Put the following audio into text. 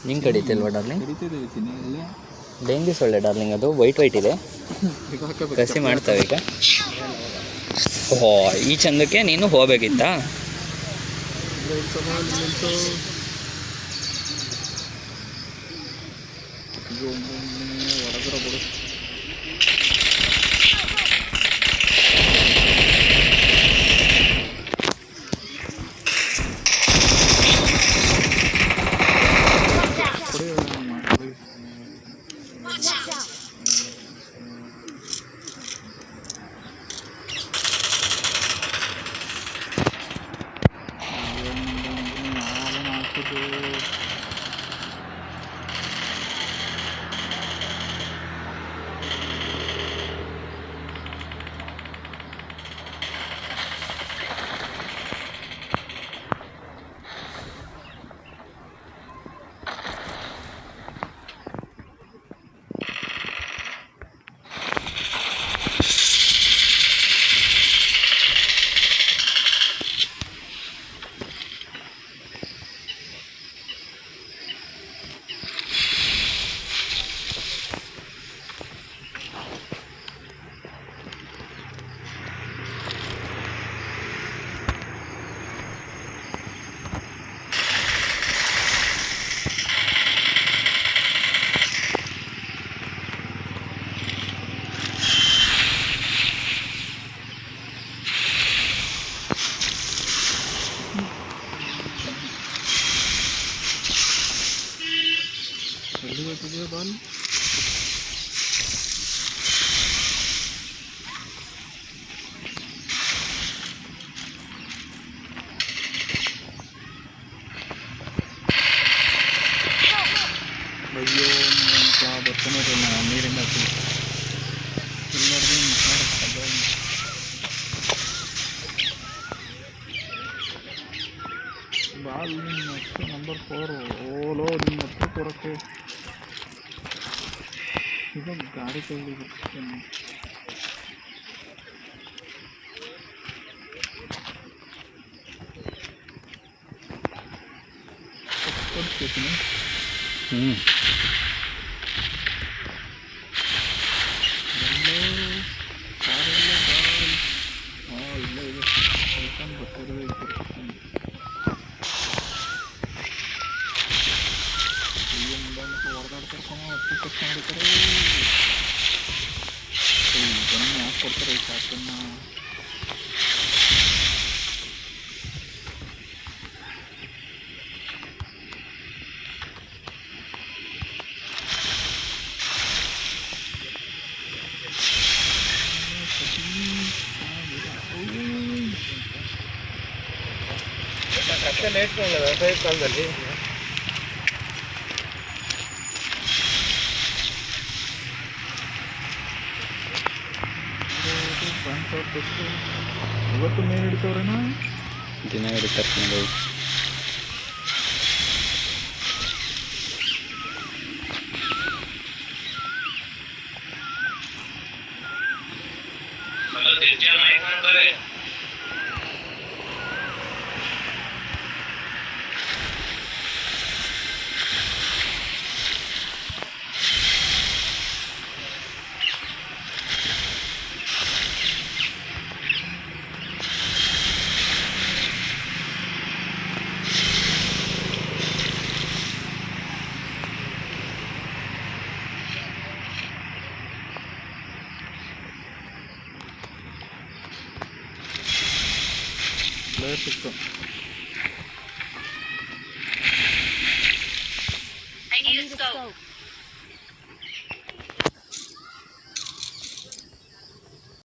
ನಿಂಗೆ ಕಡಿತಿಲ್ವಾ darling? Dengue ಸೊಳ್ಳೆ darling, ಅದು ವೈಟ್ ಇದೆ. ಕಸಿ ಮಾಡ್ತಾವೆ ಈಗ. ಓಹೋ, ಈ ಚಂದಕ್ಕೆ ನೀನು ಹೋಗ್ಬೇಕಿತ್ತಾ? ಅಯ್ಯೋ, ಬರ್ತಾನೆ ನೀರಿಂದ ಬಾಲ್ ಮತ್ತೆ ನಂಬರ್ 4 ಓಲೋ ನಿಮ್ಮ ಹತ್ರ ಕೊರಕ್ಕೆ ಇದು ಗಾಡಿ ಕೈಲಿ ಬರ್ತೀನಿ. ಕೊಡ್ತಾರೆ ಈ ಸಾಕನ್ನ. ಲೇಟ್ ಕಾಲದಲ್ಲಿ ಇವತ್ತು ಮೀನು ಹಿಡಿತವ್ರೇನ? ದಿನ ಹಿಡಿತಾರೆ ನೋಡಿ. ಸಿಕ್ತು. I need a scope.